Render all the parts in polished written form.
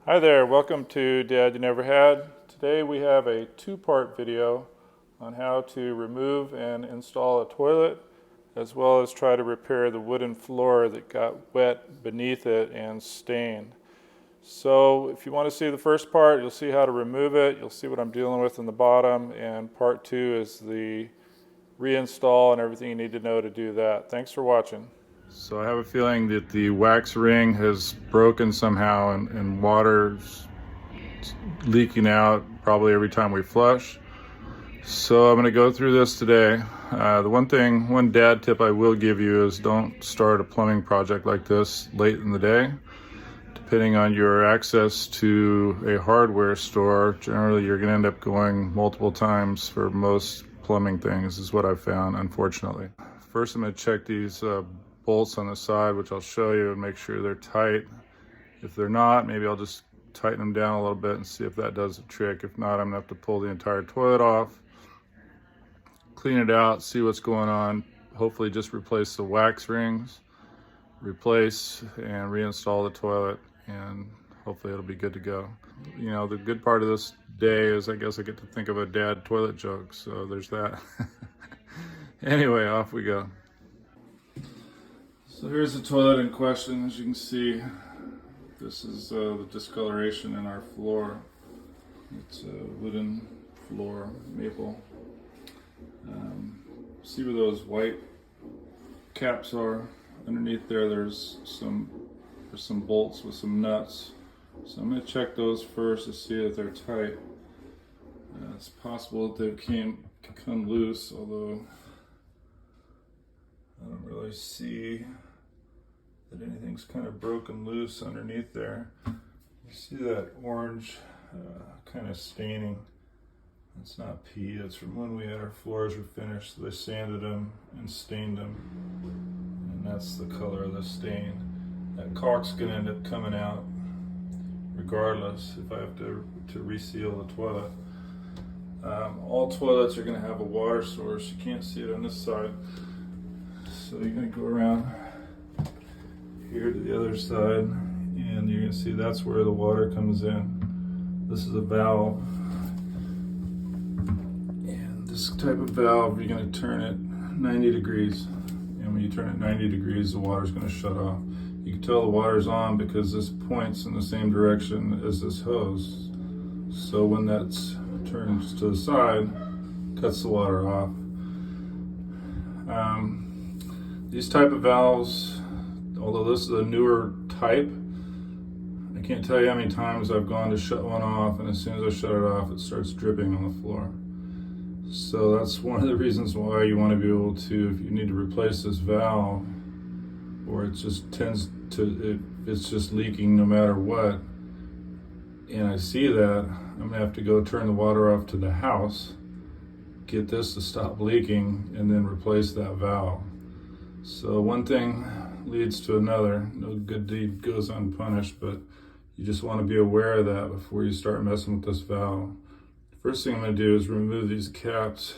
Hi there, welcome to Dad You Never Had. Today we have a two-part video on how to remove and install a toilet, as well as try to repair the wooden floor that got wet beneath it and stained. So if you want to see the first part, you'll see how to remove it, you'll see what I'm dealing with in the bottom, and part two is the reinstall and everything you need to know to do that. Thanks for watching. So I have a feeling that the wax ring has broken somehow and water's leaking out probably every time we flush. So I'm going to go through this today. The one dad tip I will give you is don't start a plumbing project like this late in the day. Depending on your access to a hardware store, generally you're going to end up going multiple times for most plumbing things, is what I've found, unfortunately. First I'm going to check these bolts on the side, which I'll show you, and make sure they're tight. If they're not, maybe I'll just tighten them down a little bit and see if that does the trick. If not, I'm gonna have to pull the entire toilet off, clean it out, see what's going on, hopefully just replace the wax rings, replace and reinstall the toilet, and hopefully it'll be good to go. You know, the good part of this day is I guess I get to think of a dad toilet joke, so there's that. Anyway, off we go. So here's the toilet in question. As you can see, this is the discoloration in our floor. It's a wooden floor, maple. See where those white caps are? Underneath there, there's some bolts with some nuts. So I'm going to check those first to see if they're tight. It's possible that they come loose, although I don't really see that anything's kind of broken loose underneath there. You see that orange kind of staining. It's not pee, it's from when we had our floors were finished. So they sanded them and stained them, and that's the color of the stain. That caulk's gonna end up coming out regardless if I have to reseal the toilet. All toilets are gonna have a water source. You can't see it on this side. So you're gonna go around here to the other side, and you're gonna see that's where the water comes in. This is a valve, and this type of valve, you're gonna turn it 90 degrees, and when you turn it 90 degrees, the water's gonna shut off. You can tell the water's on because this points in the same direction as this hose. So when that's turns to the side, cuts the water off. These type of valves, although this is a newer type, I can't tell you how many times I've gone to shut one off, and as soon as I shut it off, it starts dripping on the floor. So that's one of the reasons why you want to be able to, if you need to replace this valve, or it just it's just leaking no matter what, and I see that, I'm gonna have to go turn the water off to the house, get this to stop leaking, and then replace that valve. So one thing leads to another. No good deed goes unpunished, but you just want to be aware of that before you start messing with this valve. First thing I'm going to do is remove these caps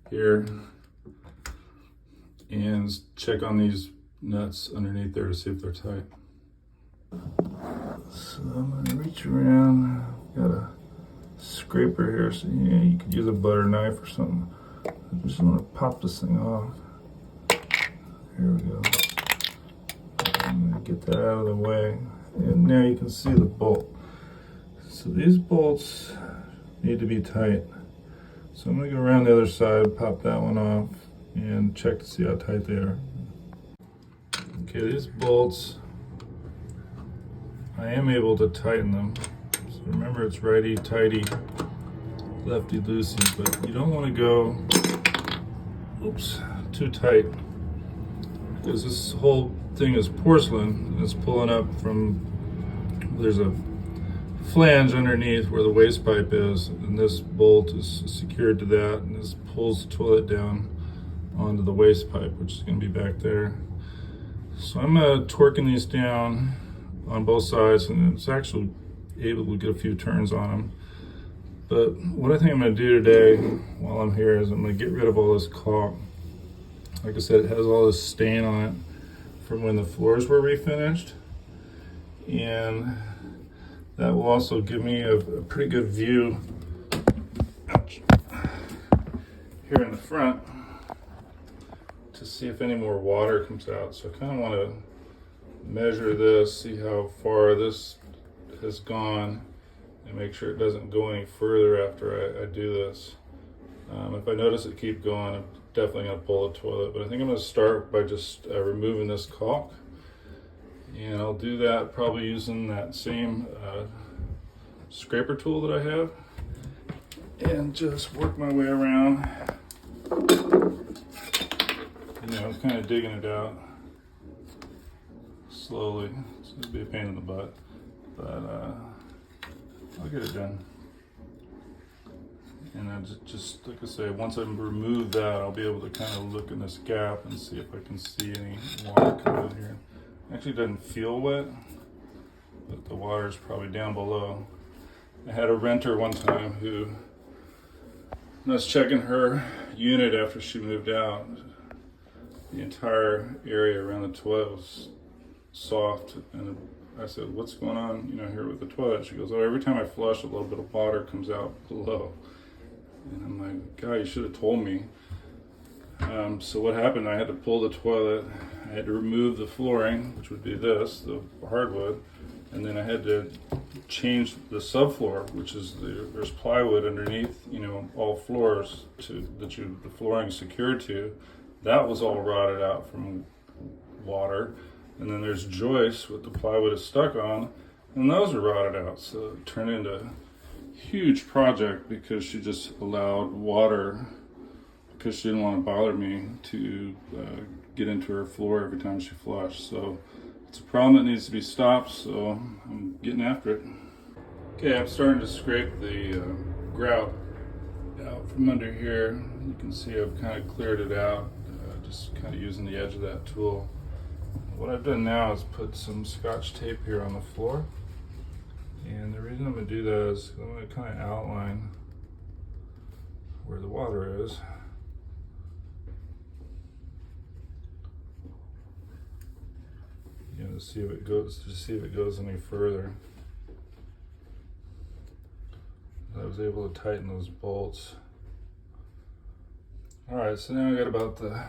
here and check on these nuts underneath there to see if they're tight. So I'm going to reach around. Got a scraper here, so yeah, you could use a butter knife or something. I just want to pop this thing off. Here we go. I'm going to get that out of the way. And now you can see the bolt. So these bolts need to be tight. So I'm going to go around the other side, pop that one off, and check to see how tight they are. Okay, these bolts, I am able to tighten them. So remember, it's righty-tighty, lefty-loosey, but you don't want to go, too tight. Because this whole thing is porcelain, and it's pulling up from, there's a flange underneath where the waste pipe is, and this bolt is secured to that, and this pulls the toilet down onto the waste pipe, which is going to be back there. So I'm torquing these down on both sides, and it's actually able to get a few turns on them. But what I think I'm going to do today while I'm here is I'm going to get rid of all this caulk. Like I said, it has all this stain on it from when the floors were refinished, and That will also give me a pretty good view here in the front to see if any more water comes out. So I kind of want to measure this, see how far this has gone, and make sure it doesn't go any further after I do this. If I notice it keep going, I'm definitely going to pull the toilet, but I think I'm going to start by just removing this caulk, and I'll do that probably using that same scraper tool that I have, and just work my way around, kind of digging it out slowly. It's going to be a pain in the butt, but I'll get it done. And I just like I say, once I remove that, I'll be able to kind of look in this gap and see if I can see any water coming in here. It actually doesn't feel wet, but the water is probably down below. I had a renter one time who, when I was checking her unit after she moved out, the entire area around the toilet was soft, and I said, "What's going on, here with the toilet?" She goes, "Oh, every time I flush, a little bit of water comes out below." And I'm like, "God, you should have told me." So what happened? I had to pull the toilet. I had to remove the flooring, which would be this, the hardwood, and then I had to change the subfloor, which is there's plywood underneath, all floors the flooring is secured to. That was all rotted out from water. And then there's joists with the plywood is stuck on, and those are rotted out. So it turned into a huge project because she just allowed water, because she didn't want to bother me, to get into her floor every time she flushed. So it's a problem that needs to be stopped, so I'm getting after it. Okay, I'm starting to scrape the grout out from under here. You can see I've kind of cleared it out, just kind of using the edge of that tool. What I've done now is put some Scotch tape here on the floor. And the reason I'm going to do that is I'm going to kind of outline where the water is. To see if it goes any further. I was able to tighten those bolts. Alright, so now I got about the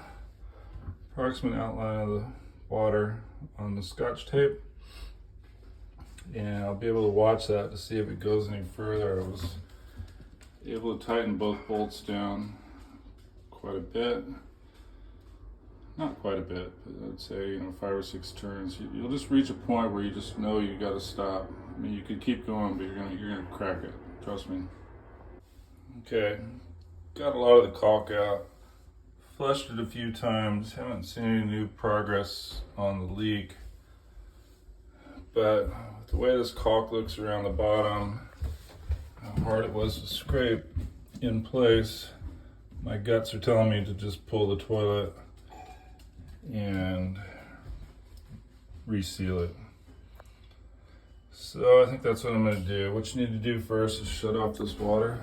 approximate outline of the water on the Scotch tape, and I'll be able to watch that to see if it goes any further. I was able to tighten both bolts down quite a bit. Not quite a bit, but I'd say 5 or 6 turns. You'll just reach a point where you just know you got to stop. I mean, you could keep going, but you're gonna crack it. Trust me. Okay, got a lot of the caulk out. Flushed it a few times. Haven't seen any new progress on the leak. But the way this caulk looks around the bottom, how hard it was to scrape in place, my guts are telling me to just pull the toilet and reseal it. So I think that's what I'm going to do. What you need to do first is shut off this water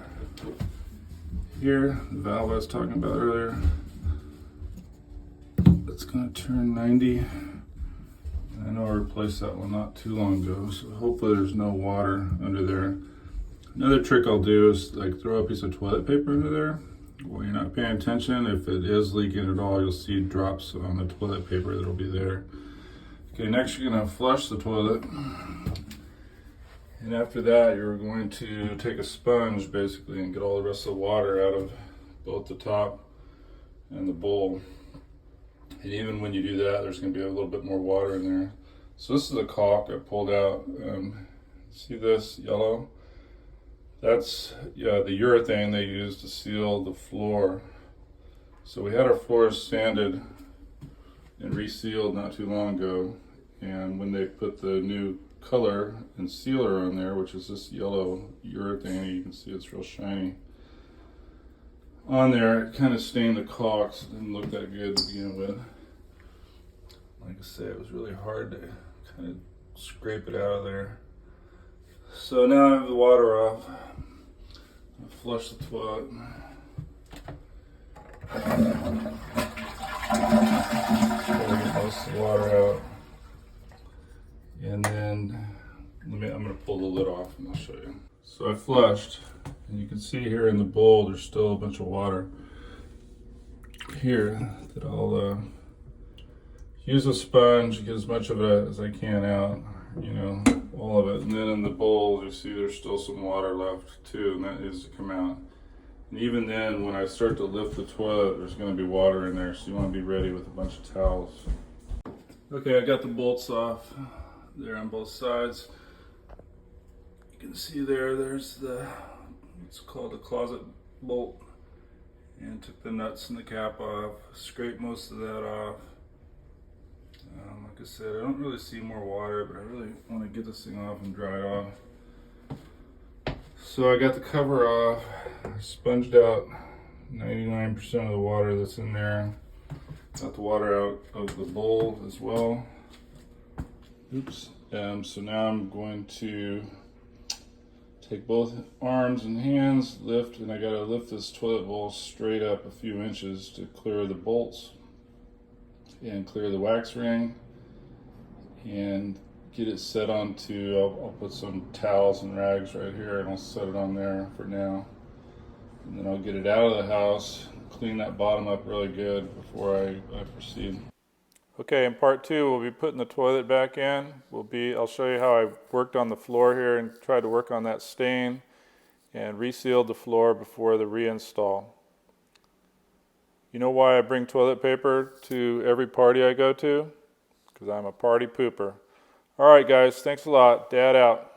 here, the valve I was talking about earlier. It's going to turn 90. I know I replaced that one not too long ago, so hopefully there's no water under there. Another trick I'll do is throw a piece of toilet paper under there. While you're not paying attention, if it is leaking at all, you'll see drops on the toilet paper that'll be there. Okay, next you're going to flush the toilet. And after that, you're going to take a sponge basically and get all the rest of the water out of both the top and the bowl. And even when you do that, there's going to be a little bit more water in there. So this is a caulk I pulled out. See this yellow? That's the urethane they use to seal the floor. So we had our floors sanded and resealed not too long ago. And when they put the new color and sealer on there, which is this yellow urethane, you can see it's real shiny on there, it kind of stained the caulk, so it didn't look that good to begin with. Like I say, it was really hard to kind of scrape it out of there. So now I have the water off. I'll flush the toilet. Get most of the water out. And then I'm going to pull the lid off and I'll show you. So I flushed, and you can see here in the bowl there's still a bunch of water here that I'll use a sponge, get as much of it as I can out, you know, all of it. And then in the bowl, you see there's still some water left too, and that needs to come out. And even then, when I start to lift the toilet, there's going to be water in there, so you want to be ready with a bunch of towels. Okay, I got the bolts off there on both sides. You can see there's it's called a closet bolt. And took the nuts and the cap off, scraped most of that off. Like I said, I don't really see more water, but I really want to get this thing off and dry it off. So I got the cover off, I sponged out 99% of the water that's in there. Got the water out of the bowl as well. Oops. So now I'm going to take both arms and hands, lift, and I gotta lift this toilet bowl straight up a few inches to clear the bolts and clear the wax ring and get it set onto, I'll put some towels and rags right here and I'll set it on there for now. And then I'll get it out of the house, clean that bottom up really good before I proceed. Okay, in part two, we'll be putting the toilet back in. I'll show you how I worked on the floor here and tried to work on that stain and resealed the floor before the reinstall. You know why I bring toilet paper to every party I go to? Because I'm a party pooper. All right, guys, thanks a lot. Dad out.